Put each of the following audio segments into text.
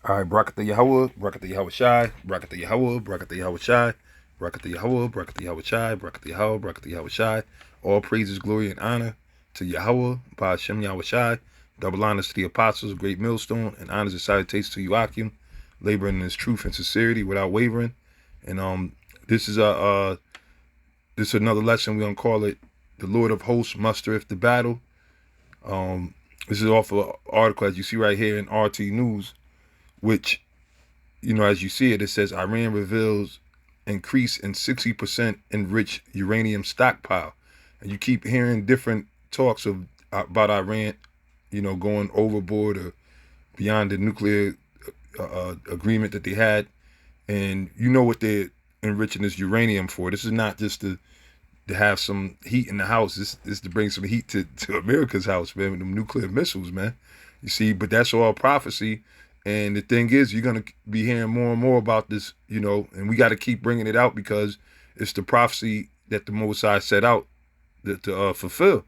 All right, Barakatha Yahweh, Barakatha Yahweh Shai, Barakatha Yahweh, Barakatha Yahweh Shai, Barakatha Yahweh, Barakatha Yahweh Shai, Barakatha Yahweh, Barakatha Yahweh Shai. All praises, glory, and honor to Yahweh, Ba'ashem Yahweh Shai. Double honors to the apostles, great millstone, and honors and salutations to Joachim, laboring in his truth and sincerity without wavering. And this is this is another lesson. We're gonna call it the Lord of Hosts Mustereth the battle. This is off of an article as you see right here in RT News, which, as you see it, it says Iran reveals increase in 60% enriched uranium stockpile. And you keep hearing different talks about Iran, going overboard or beyond the nuclear agreement that they had. And you know what they're enriching this uranium for. This is not just to have some heat in the house. This is to bring some heat to America's house, man, with them nuclear missiles, man. You see, but that's all prophecy. And the thing is, you're going to be hearing more and more about this, and we got to keep bringing it out because it's the prophecy that the Most High set out to fulfill.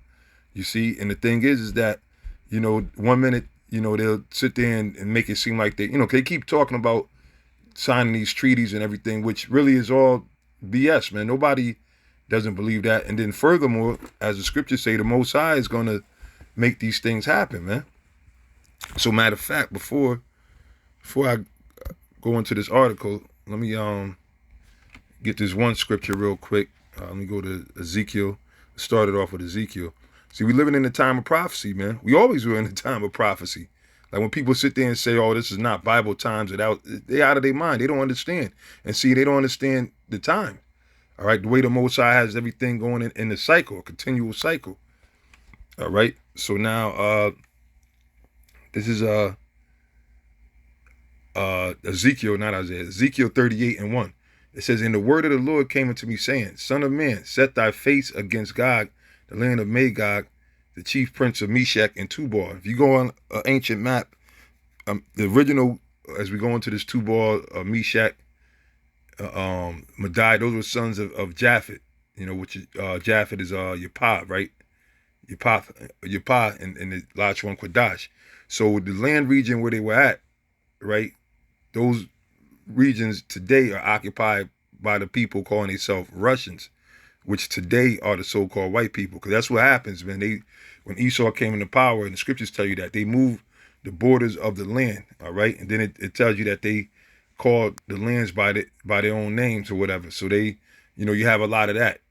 You see, and the thing is that, 1 minute, they'll sit there and make it seem like they keep talking about signing these treaties and everything, which really is all BS, man. Nobody doesn't believe that. And then furthermore, as the scriptures say, the Most High is going to make these things happen, man. So matter of fact, before I go into this article, let me get this one scripture real quick. Let me go to Ezekiel. Started off with Ezekiel. See, we're living in the time of prophecy, man. We always were in the time of prophecy. Like when people sit there and say, "Oh, this is not Bible times," they're out of their mind. They don't understand. And see, they don't understand the time. All right, the way the Most High has everything going in the cycle, a continual cycle. All right. So now, this is Ezekiel, not Isaiah, Ezekiel 38:1. It says, "And the word of the Lord came unto me, saying, Son of man, set thy face against Gog, the land of Magog, the chief prince of Meshach and Tubal." If you go on an ancient map, the original, as we go into this Tubal, Meshach, Madai, those were sons of Japhet, which Japhet is Yapah, right? Yapah, and the last one, Quadash. So the land region where they were at, right? Those regions today are occupied by the people calling themselves Russians, which today are the so-called white people. Because that's what happens, man. When Esau came into power, and the scriptures tell you that they moved the borders of the land, all right? And then it tells you that they called the lands by their own names or whatever. So they, you have a lot of that,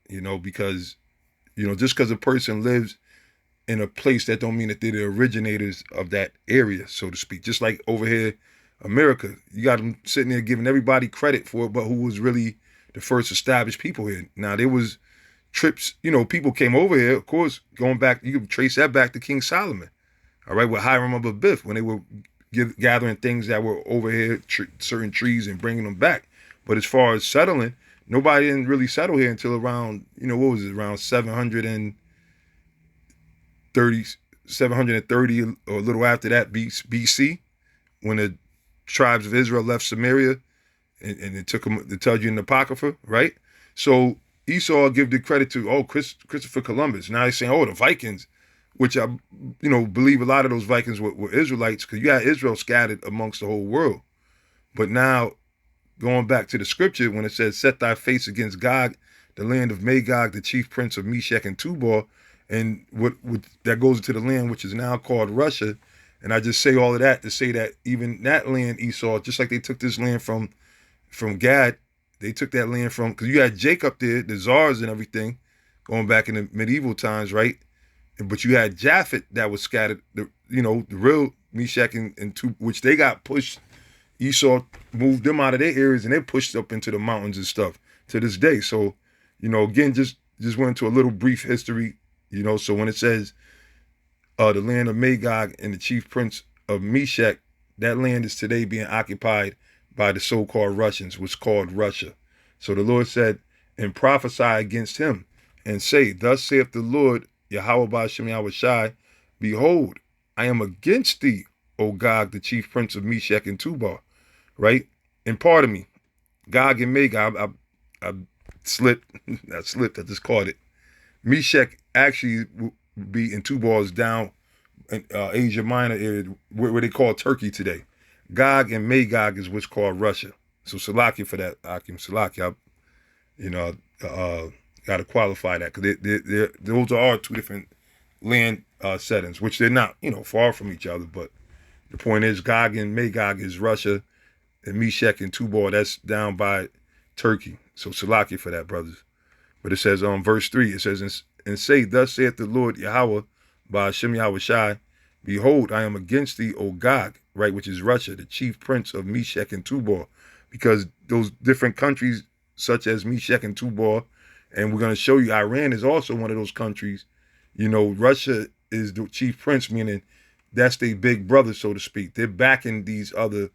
because, just because a person lives in a place, that don't mean that they're the originators of that area, so to speak. Just like over here, America, you got them sitting there giving everybody credit for it, but who was really the first established people here? Now, there was trips, people came over here, of course, going back, you can trace that back to King Solomon, all right, with Hiram of Abiff, when they were gathering things that were over here, certain trees, and bringing them back. But as far as settling, nobody didn't really settle here until around, what was it, around 730 or a little after that BC, when the tribes of Israel left Samaria, and it took them, to tell you in the Apocrypha, right? So Esau give the credit to, Christopher Columbus. Now he's saying, the Vikings, which I, believe a lot of those Vikings were Israelites, because you had Israel scattered amongst the whole world. But now, going back to the scripture, when it says, "Set thy face against Gog, the land of Magog, the chief prince of Meshach and Tubal," and what that goes into the land which is now called Russia. And I just say all of that to say that even that land, Esau, just like they took this land from Gad, they took that land from, because you had Jacob there, the czars and everything, going back in the medieval times, right? But you had Japhet that was scattered, the real Meshach and Tubal, which they got pushed. Esau moved them out of their areas and they pushed up into the mountains and stuff to this day. So, again, just went into a little brief history, so when it says the land of Magog and the chief prince of Meshach, that land is today being occupied by the so-called Russians, what's called Russia. So the Lord said, "And prophesy against him, and say, Thus saith the Lord, Yahweh Ba'ashem Yahweh Shai, Behold, I am against thee, O Gog, the chief prince of Meshach and Tubal," right? And pardon me, Gog and Magog, I slipped, I just called it. Meshach actually would be in Tubal is down in Asia Minor area, where they call Turkey today. Gog and Magog is what's called Russia. So Salakia for that, Akim Salakia. You know, got to qualify that because those are two different land settings, which they're not, far from each other. But the point is, Gog and Magog is Russia, and Meshech and Tubal, that's down by Turkey. So Salakia for that, brothers. But it says on verse 3, it says, and say, thus saith the Lord Yahweh by Hashem Yahweh Shai, behold, I am against thee, O Gog, right, which is Russia, the chief prince of Meshech and Tubal, because those different countries, such as Meshech and Tubal, and we're going to show you Iran is also one of those countries. Russia is the chief prince, meaning that's their big brother, so to speak. They're backing these other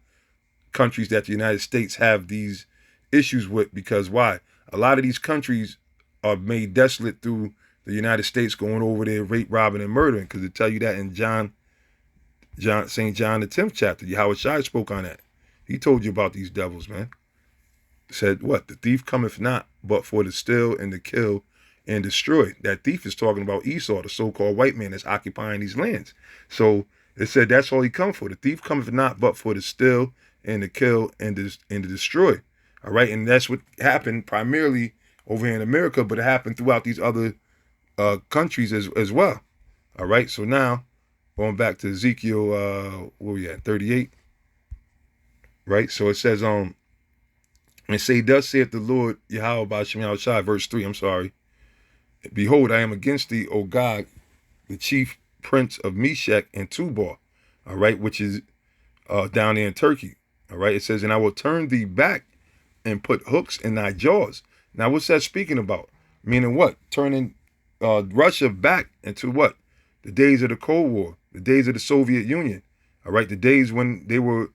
countries that the United States have these issues with, because why? A lot of these countries are made desolate through the United States going over there, rape, robbing, and murdering. Because they tell you that in St. John the 10th chapter. Yahweh Shai spoke on that. He told you about these devils, man. Said what? The thief cometh not, but for to steal and to kill and destroy. That thief is talking about Esau, the so-called white man that's occupying these lands. So it said that's all he come for. The thief cometh not, but for to steal and to kill and to destroy. All right, and that's what happened primarily over here in America, but it happened throughout these other countries as well. All right, so now going back to Ezekiel, where we at, 38, right? So it says, and say, thus saith the Lord Yahweh by Hashem Yahweh Shai, verse 3, I'm sorry. Behold, I am against thee, O Gog, the chief prince of Meshech and Tubal, all right, which is down there in Turkey. All right, it says, and I will turn thee back and put hooks in thy jaws. Now, what's that speaking about? Meaning what? Turning Russia back into what? The days of the Cold War, the days of the Soviet Union. All right, the days when they were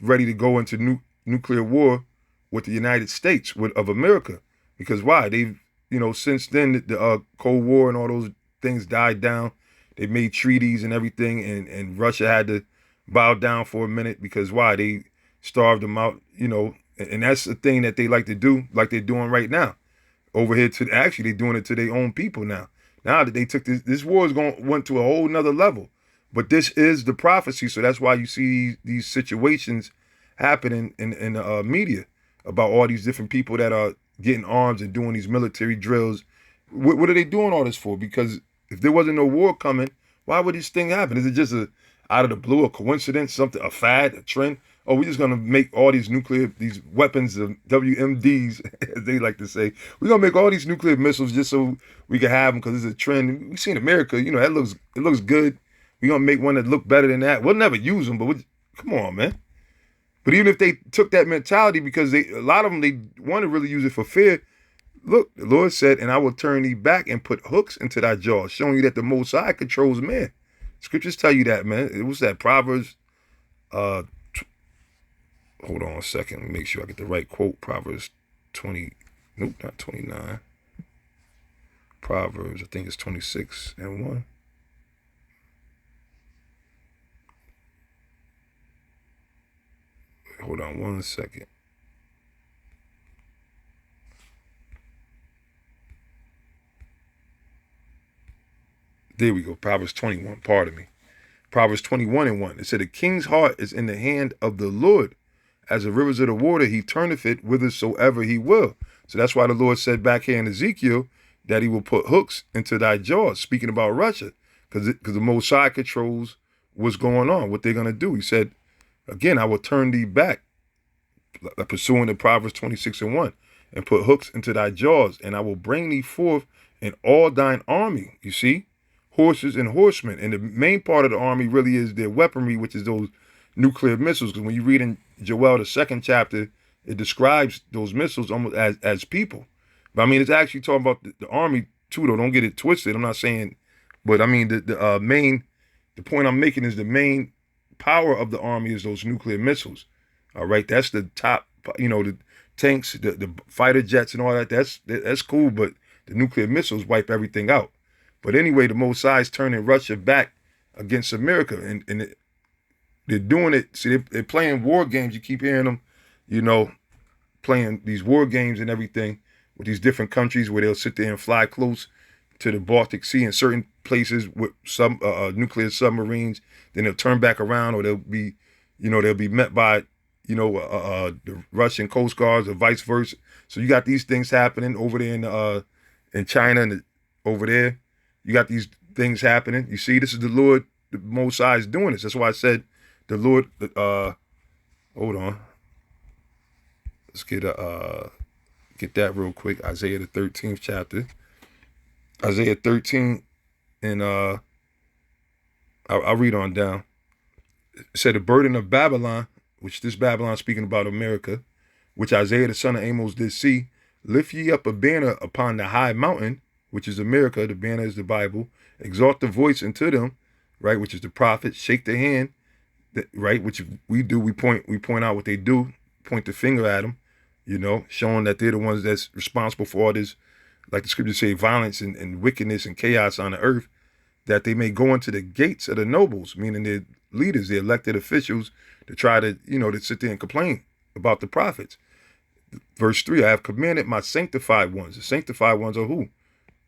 ready to go into nuclear war with the United States of America. Because why? They've, since then, the Cold War and all those things died down. They made treaties and everything, and Russia had to bow down for a minute because why? They starved them out, and that's the thing that they like to do, like they're doing right now. Over here, actually, they're doing it to their own people now. Now that they took this war is went to a whole nother level. But this is the prophecy, so that's why you see these situations happening in the media about all these different people that are getting arms and doing these military drills. What are they doing all this for? Because if there wasn't no war coming, why would this thing happen? Is it just out of the blue, a coincidence, something, a fad, a trend? Oh, we're just going to make all these weapons of WMDs, as they like to say. We're going to make all these nuclear missiles just so we can have them because it's a trend. We see in America, that it looks good. We're going to make one that look better than that. We'll never use them, but come on, man. But even if they took that mentality, because a lot of them, they want to really use it for fear. Look, the Lord said, and I will turn thee back and put hooks into thy jaws, showing you that the Most High controls man. Scriptures tell you that, man. It was that Proverbs, hold on a second. Let me make sure I get the right quote. Proverbs 20, nope, not 29. Proverbs, I think it's 26:1. Hold on one second. There we go. Proverbs 21, pardon me. Proverbs 21:1. It said, the king's heart is in the hand of the Lord. As the rivers of the water, he turneth it whithersoever he will. So that's why the Lord said back here in Ezekiel that he will put hooks into thy jaws, speaking about Russia, because the Most High controls what's going on, what they're going to do. He said, again, I will turn thee back, pursuing the Proverbs 26:1, and put hooks into thy jaws, and I will bring thee forth in all thine army. You see? Horses and horsemen. And the main part of the army really is their weaponry, which is those nuclear missiles. Because when you read in Joel, the 2nd chapter, it describes those missiles almost as people. But I mean, it's actually talking about the army too, though. Don't get it twisted. I'm not saying, but I mean, the point I'm making is the main power of the army is those nuclear missiles. All right. That's the top, the tanks, the fighter jets and all that. That's cool. But the nuclear missiles wipe everything out. But anyway, the Most High is turning Russia back against America, and they're doing it. See, they're playing war games. You keep hearing them, playing these war games and everything with these different countries where they'll sit there and fly close to the Baltic Sea in certain places with some nuclear submarines. Then they'll turn back around, or they'll be they'll be met by, the Russian Coast Guards or vice versa. So you got these things happening over there in China and over there. You got these things happening. You see, this is the Lord, the Most High is doing this. That's why I said the Lord. Hold on. Let's get that real quick. Isaiah the 13th chapter. Isaiah 13, and I'll read on down. It said, the burden of Babylon, which this Babylon speaking about America, which Isaiah the son of Amos did see, lift ye up a banner upon the high mountain, which is America, the banner is the Bible, exalt the voice unto them, right, which is the prophets, shake the hand, right, which we do, we point out what they do, point the finger at them, showing that they're the ones that's responsible for all this, like the scriptures say, violence and wickedness and chaos on the earth, that they may go into the gates of the nobles, meaning their leaders, the elected officials, to try to, to sit there and complain about the prophets. Verse 3, I have commanded my sanctified ones. The sanctified ones are who?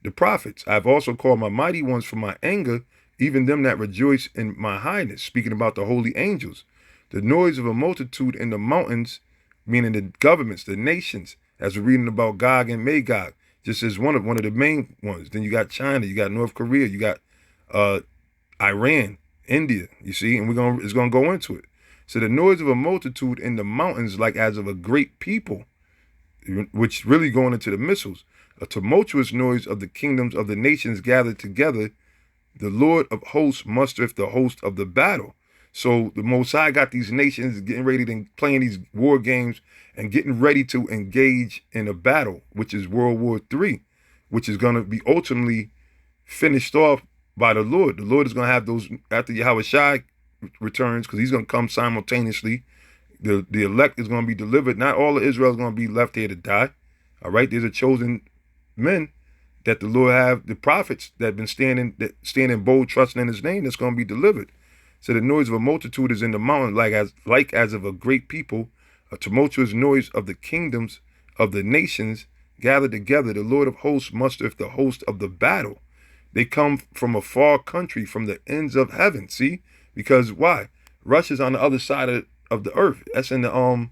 The prophets. I have also called my mighty ones from my anger, even them that rejoice in my highness, speaking about the holy angels. The noise of a multitude in the mountains, meaning the governments, the nations, as we're reading about Gog and Magog, just as one of the main ones. Then you got China, you got North Korea, you got Iran, India, you see, and it's gonna go into it. So the noise of a multitude in the mountains, like as of a great people, which really going into the missiles, a tumultuous noise of the kingdoms of the nations gathered together. The Lord of hosts mustereth the host of the battle. So the Most High got these nations getting ready to playing these war games and getting ready to engage in a battle, which is World War III, which is going to be ultimately finished off by the Lord. The Lord is going to have those after Yahweh Shai returns, because he's going to come simultaneously. The elect is going to be delivered. Not all of Israel is going to be left here to die. All right, there's a chosen men that the Lord have, the prophets that have been standing bold, trusting in his name, that's going to be delivered. So the noise of a multitude is in the mountain, like as of a great people, a tumultuous noise of the kingdoms of the nations gathered together. The Lord of hosts mustereth the host of the battle. They come from a far country, from the ends of heaven. See, because why? Russia's on the other side of the earth. That's in the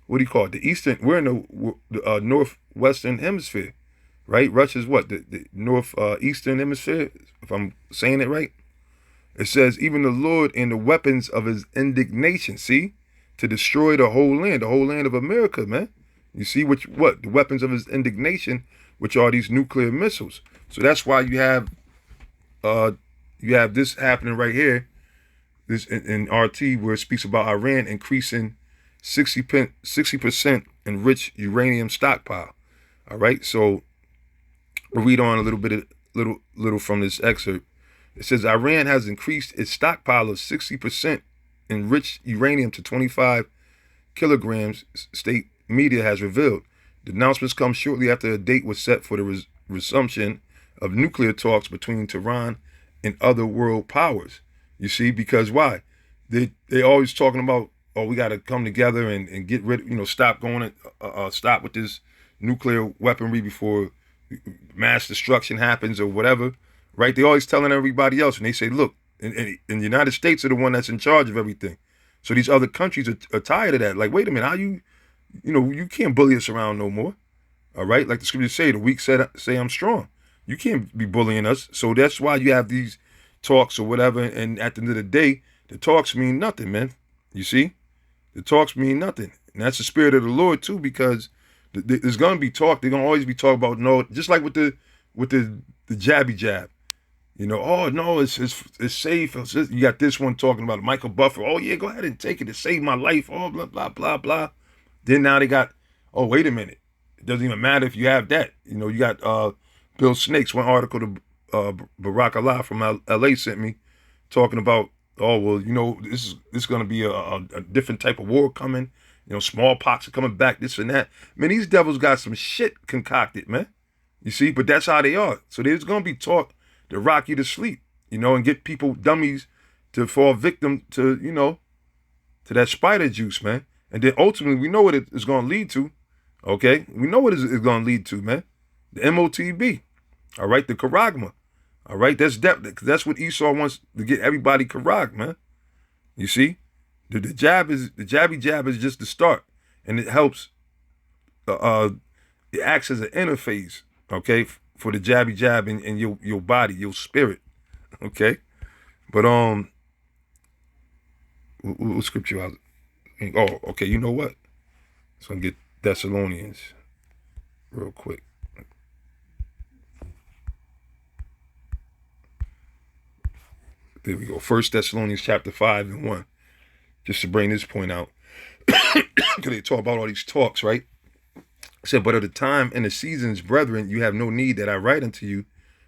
what do you call it? The eastern. We're in the northwestern hemisphere, right? Russia's what? The northeastern hemisphere, if I'm saying it right. It says, even the Lord and the weapons of his indignation, see, to destroy the whole land of America, man. You see what? The weapons of his indignation, which are these nuclear missiles. So that's why you have this happening right here, this in RT, where it speaks about Iran increasing 60% enriched uranium stockpile. All right, so we'll read on a little from this excerpt. It says Iran has increased its stockpile of 60% enriched uranium to 25 kilograms, state media has revealed. The announcements come shortly after a date was set for the resumption of nuclear talks between Tehran and other world powers. You see, because why? They always talking about, oh, we got to come together and get rid, stop stop with this nuclear weaponry before mass destruction happens or whatever. Right? They always telling everybody else, and they say, look, and the United States are the one that's in charge of everything. So these other countries are tired of that. Like, wait a minute, how you can't bully us around no more. All right? Like the scriptures say, the weak say I'm strong. You can't be bullying us. So that's why you have these talks or whatever. And at the end of the day, the talks mean nothing, man. You see? The talks mean nothing. And that's the spirit of the Lord too, because there's going to be talk. They're going to always be talking about, no, just like with the jabby jab. Oh no, it's safe. You got this one talking about Michael Buffer. Oh yeah, go ahead and take it to save my life. Oh, blah, blah, blah, blah. Then now they got, oh, wait a minute. It doesn't even matter if you have that. You got Bill Snakes, one article to Barack Allah from LA sent me, talking about, oh, well, this is going to be a different type of war coming. Smallpox are coming back, this and that. Man, these devils got some shit concocted, man. You see, but that's how they are. So there's going to be talk to rock you to sleep, and get people, dummies, to fall victim to, to that spider juice, man. And then ultimately, we know what it is going to lead to, okay? We know what it's going to lead to, man. The MOTB, all right? The charagma, all right? That's what Esau wants, to get everybody charag, man. You see? The jabby jab is just the start, and it helps. It acts as an interface, okay, for the jabby jab in your body, your spirit, okay. But what scripture? Oh, okay. You know what? So I'm gonna get Thessalonians real quick. There we go. 1 Thessalonians chapter 5:1. Just to bring this point out, because they talk about all these talks, right? It said, but of the time and the seasons, brethren, you have no need that I write unto you,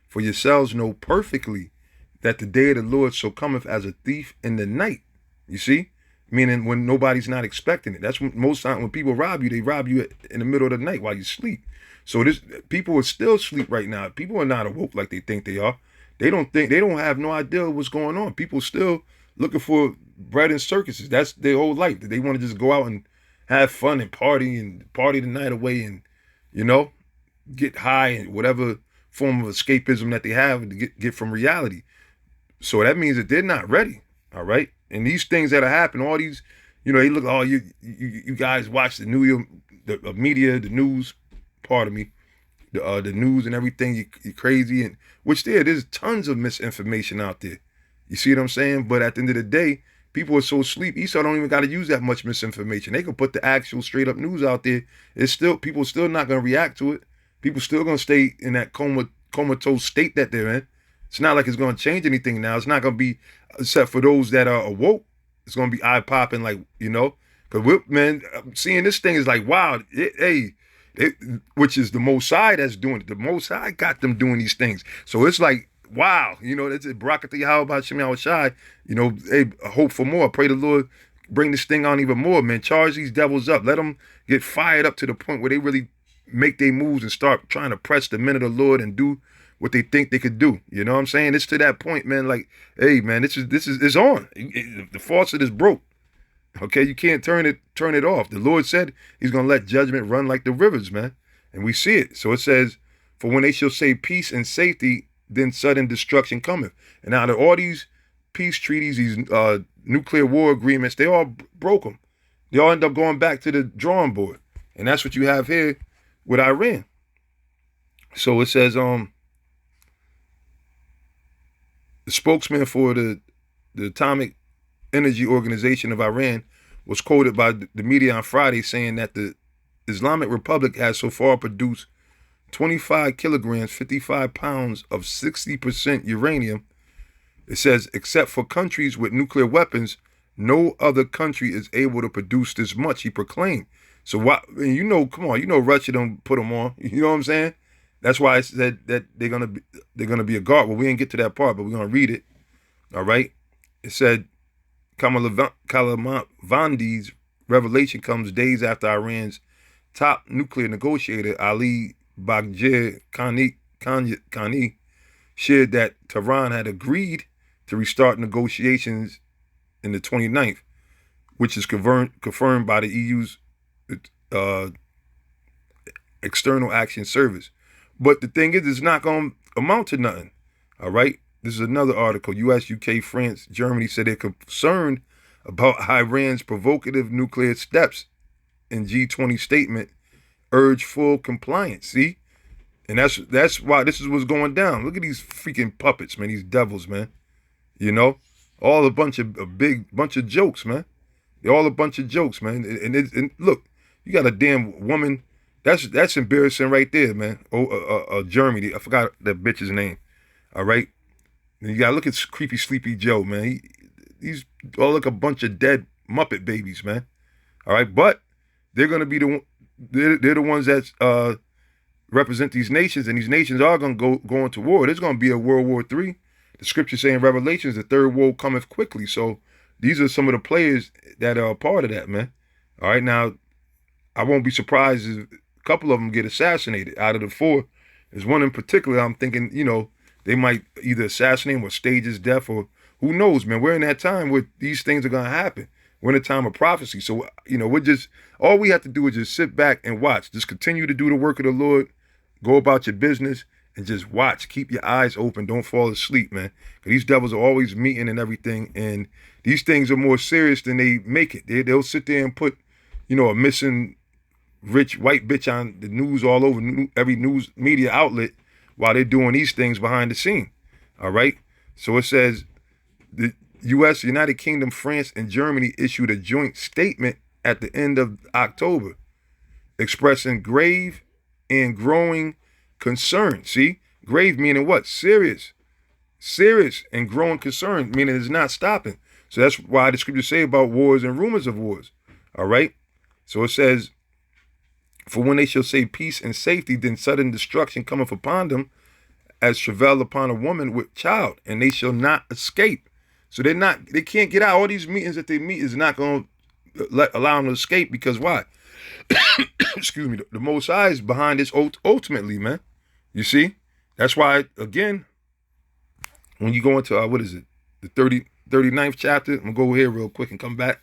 for yourselves know perfectly that the day of the Lord so cometh as a thief in the night. You see? Meaning when nobody's not expecting it. That's when most time when people rob you, they rob you in the middle of the night while you sleep. So this people are still asleep right now. People are not awoke like they think they are. They don't have no idea what's going on. People still looking for bread and circuses. That's their whole life. They want to just go out and have fun and party the night away and, you know, get high and whatever form of escapism that they have to get from reality. So that means that they're not ready. All right. And these things that are happening, all these, you know, they look, oh, you guys watch the media, the news, pardon me, the news and everything, you're crazy. And which there's tons of misinformation out there. You see what I'm saying? But at the end of the day, people are so asleep. Esau don't even got to use that much misinformation. They can put the actual straight up news out there. People still not going to react to it. People still going to stay in that comatose state that they're in. It's not like it's going to change anything now. It's not going to be, except for those that are awoke. It's going to be eye popping, like, you know. Because, man, seeing this thing is like, wow, which is the Most High that's doing it. The Most High got them doing these things. So it's like, wow, you know, that's it. Barakatah Yahweh Shem Yahweh Shai. You know, hey, hope for more. Pray the Lord bring this thing on even more, man. Charge these devils up. Let them get fired up to the point where they really make their moves and start trying to press the men of the Lord and do what they think they could do. You know what I'm saying? It's to that point, man. Like, hey, man, this is it's on. The faucet is broke. Okay, you can't turn it off. The Lord said he's going to let judgment run like the rivers, man. And we see it. So it says, for when they shall say peace and safety, then sudden destruction cometh. And out of all these peace treaties, these nuclear war agreements, they all broke them. They all end up going back to the drawing board. And that's what you have here with Iran. So it says, the spokesman for the Atomic Energy Organization of Iran was quoted by the media on Friday saying that the Islamic Republic has so far produced 25 kilograms, 55 pounds of 60% uranium. It says, except for countries with nuclear weapons, no other country is able to produce this much, he proclaimed. So why, you know, come on, you know Russia don't put them on. You know what I'm saying? That's why I said that they're gonna be a guard. Well, we didn't get to that part, but we're gonna read it. All right. It said, Kalavandi's revelation comes days after Iran's top nuclear negotiator, Ali Bagheri Khani, shared that Tehran had agreed to restart negotiations in the 29th, which is confirmed by the EU's External Action Service. But the thing is, it's not going to amount to nothing. All right? This is another article. U.S., U.K., France, Germany said they're concerned about Iran's provocative nuclear steps in G20 statement, urge full compliance. See? And that's why this is what's going down. Look at these freaking puppets, man. These devils, man. You know? All a bunch of jokes, man. They're all a bunch of jokes, man. And look, you got a damn woman. That's embarrassing right there, man. Germany. I forgot that bitch's name. All right? And you gotta look at creepy Sleepy Joe, man. He's all like a bunch of dead Muppet babies, man. All right, but they're gonna be they're the ones that represent these nations, and these nations are gonna go into war. There's gonna be a World War III. The scripture saying in Revelations, the third woe cometh quickly. So these are some of the players that are a part of that, man. All right, now I won't be surprised if a couple of them get assassinated. Out of the four, there's one in particular I'm thinking, you know, they might either assassinate him or stage his death, or who knows, man. We're in that time where these things are going to happen. We're in a time of prophecy. So, you know, all we have to do is just sit back and watch. Just continue to do the work of the Lord. Go about your business and just watch. Keep your eyes open. Don't fall asleep, man. Because these devils are always meeting and everything. And these things are more serious than they make it. They'll sit there and put, a missing rich white bitch on the news all over every news media outlet while they're doing these things behind the scene. All right. So it says the U.S., United Kingdom, France, and Germany issued a joint statement at the end of October expressing grave and growing concern. See, grave meaning what? Serious and growing concern, meaning it's not stopping. So that's why the scriptures say about wars and rumors of wars. All right. So it says, for when they shall say peace and safety, then sudden destruction cometh upon them as travail upon a woman with child, and they shall not escape. So they can't get out. All these meetings that they meet is not going to allow them to escape, because why? Excuse me. The Most High is behind this ultimately, man. You see? That's why, again, when you go into, the 39th chapter, I'm going to go here real quick and come back.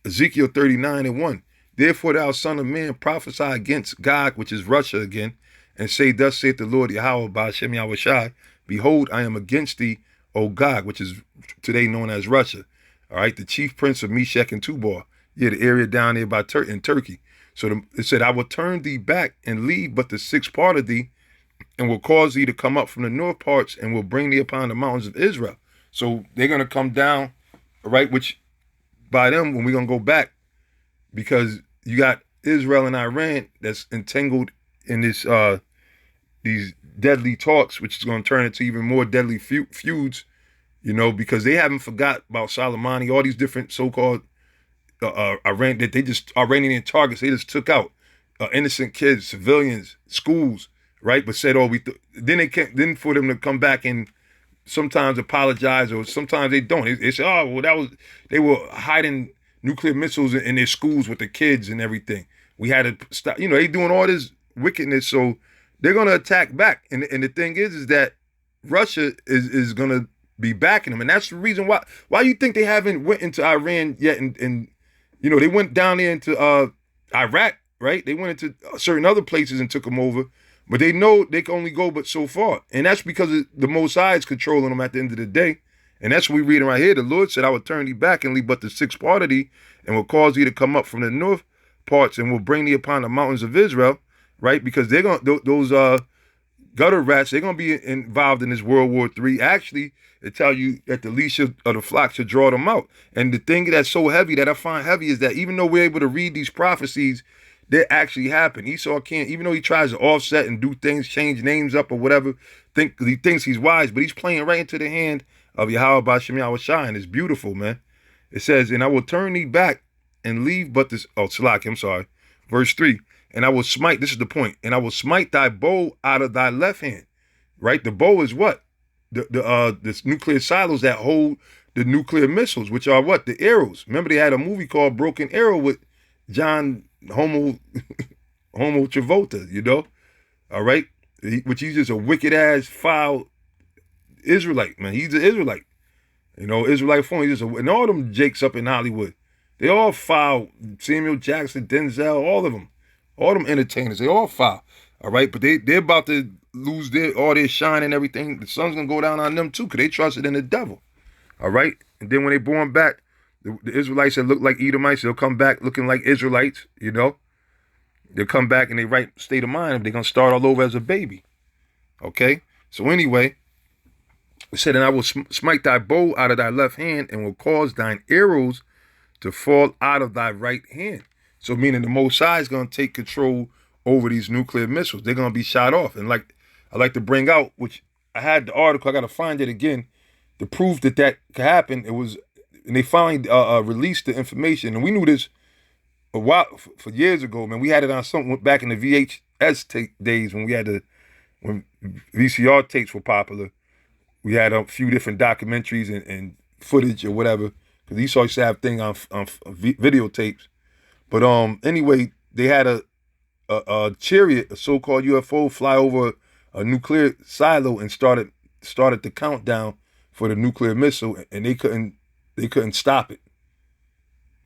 Ezekiel 39:1. Therefore, thou son of man, prophesy against Gog, which is Russia again, and say, thus saith the Lord Yahweh by Hashem Yahushai, behold, I am against thee, O Gog, which is today known as Russia. All right, the chief prince of Meshech and Tubal. Yeah, the area down there by in Turkey. So it said, I will turn thee back and leave but the sixth part of thee, and will cause thee to come up from the north parts, and will bring thee upon the mountains of Israel. So they're going to come down, right, which by them, when we're going to go back, because you got Israel and Iran that's entangled in this these deadly talks, which is going to turn into even more deadly feuds, because they haven't forgot about Soleimani, all these different so-called Iran that they just Iranian targets they just took out, innocent kids, civilians, schools, right? But said, then they can't. Then for them to come back and sometimes apologize, or sometimes they don't. They say, they were hiding nuclear missiles in their schools with the kids and everything. We had to stop. They doing all this wickedness, so they're gonna attack back. And the thing is that Russia is gonna be backing them, and that's the reason why. Why you think they haven't went into Iran yet? And they went down there into Iraq, right? They went into certain other places and took them over, but they know they can only go but so far, and that's because the Most High is controlling them at the end of the day. And that's what we're reading right here. The Lord said, I will turn thee back and leave but the sixth part of thee, and will cause thee to come up from the north parts, and will bring thee upon the mountains of Israel, right? Because they're going those gutter rats, they're going to be involved in this World War III. Actually, it tell you that the leash of the flock should draw them out. And the thing that's so heavy, that I find heavy, is that even though we're able to read these prophecies, they actually happen. Esau can't, even though he tries to offset and do things, change names up or whatever, he thinks he's wise, but he's playing right into the hand of Yahweh B'Shem Yahushai, and it's beautiful, man. It says, and I will turn thee back and leave but this, Salaki, I'm sorry. Verse 3, and I will smite, this is the point, and I will smite thy bow out of thy left hand, right? The bow is what? The nuclear silos that hold the nuclear missiles, which are what? The arrows. Remember they had a movie called Broken Arrow with John Homo Travolta, all right? Which he's just a wicked ass, foul Israelite, man. He's an Israelite. Israelite form. And all them jakes up in Hollywood, they all foul. Samuel Jackson, Denzel, all of them. All them entertainers, they all foul. All right, but they're about to lose all their shine and everything. The sun's going to go down on them too, because they trusted in the devil. All right? And then when they born back, the Israelites that look like Edomites, they'll come back looking like Israelites, They'll come back in their right state of mind. They're going to start all over as a baby. Okay? So anyway, it said, and I will smite thy bow out of thy left hand, and will cause thine arrows to fall out of thy right hand. So meaning the Most High is going to take control over these nuclear missiles. They're going to be shot off. And like I like to bring out, which I had the article, I got to find it again, to prove that could happen. And they finally released the information. And we knew this a while, for years ago, man. We had it on something back in the VHS days when VCR tapes were popular. We had a few different documentaries and footage or whatever, because Esau used to have things on videotapes. But anyway, they had a chariot, a so-called UFO, fly over a nuclear silo and started the countdown for the nuclear missile, and they couldn't stop it.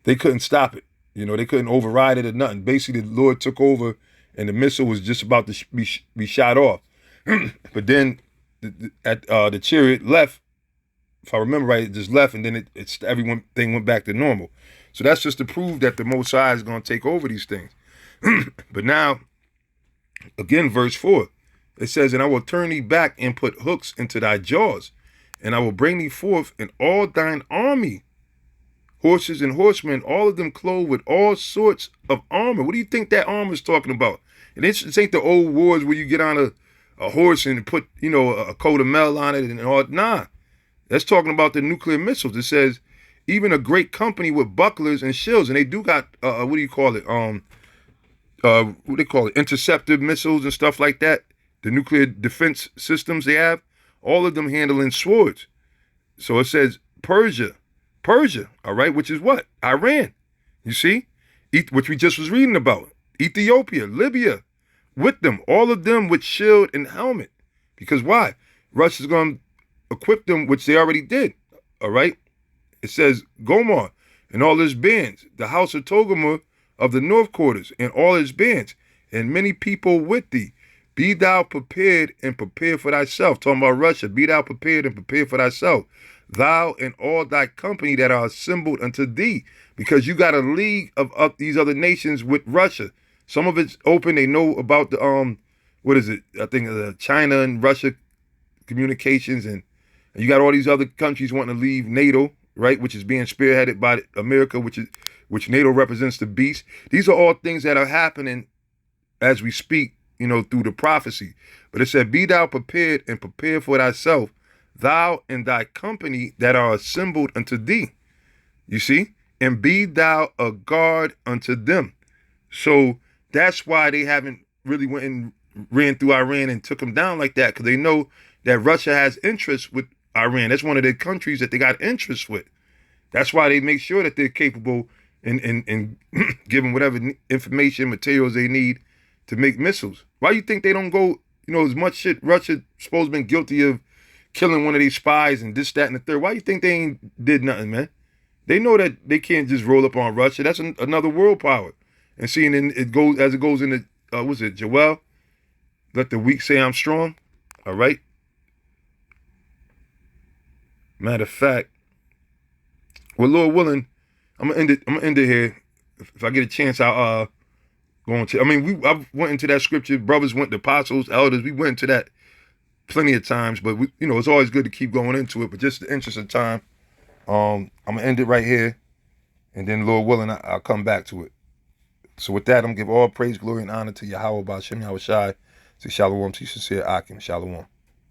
They couldn't stop it. They couldn't override it or nothing. Basically, the Lord took over, and the missile was just about to be shot off. But then the chariot left. If I remember right, it just left, and then everyone thing went back to normal. So that's just to prove that the Most High is going to take over these things. But now, again, verse 4, it says, "And I will turn thee back and put hooks into thy jaws, and I will bring thee forth in all thine army, horses and horsemen, all of them clothed with all sorts of armor." What do you think that armor is talking about? And this ain't the old wars where you get on a horse and put, a coat of mail on it and all. Nah, that's talking about the nuclear missiles. It says, even a great company with bucklers and shields, and they do got, what do you call it? What they call it? Interceptor missiles and stuff like that. The nuclear defense systems they have, all of them handling swords. So it says Persia, all right, which is what? Iran. You see? Which we just was reading about. Ethiopia, Libya, with them, all of them with shield and helmet. Because why? Russia's going to equip them, which they already did. All right? It says Gomor and all his bands, the house of Togarmah of the north quarters and all his bands, and many people with thee. Be thou prepared and prepare for thyself. Talking about Russia. Be thou prepared and prepare for thyself. Thou and all thy company that are assembled unto thee. Because you got a league of these other nations with Russia. Some of it's open. They know about the, what is it? I think the China and Russia communications. And you got all these other countries wanting to leave NATO, right? Which is being spearheaded by America, which NATO represents the beast. These are all things that are happening as we speak, through the prophecy. But it said, be thou prepared and prepare for thyself, thou and thy company that are assembled unto thee. You see? And be thou a guard unto them. So that's why they haven't really went and ran through Iran and took them down like that, because they know that Russia has interest with Iran. That's one of the countries that they got interest with. That's why they make sure that they're capable and give them whatever information, materials they need to make missiles. Why you think they don't go, as much shit Russia supposed to been guilty of killing one of these spies and this, that, and the third. Why you think they ain't did nothing, man? They know that they can't just roll up on Russia. That's another world power. And seeing it goes as it goes into, what's it, Joel? Let the weak say I'm strong. All right. Matter of fact, well, Lord willing, I'm gonna end it here. If I get a chance, I'll go into. I went into that scripture. Brothers went to apostles, elders. We went into that plenty of times, but it's always good to keep going into it. But just the interest of time, I'm gonna end it right here, and then Lord willing, I'll come back to it. So with that, I'm gonna give all praise, glory, and honor to Yahweh Ba'Shem Yahushai. Say shalom to sincere Akim. Shalom.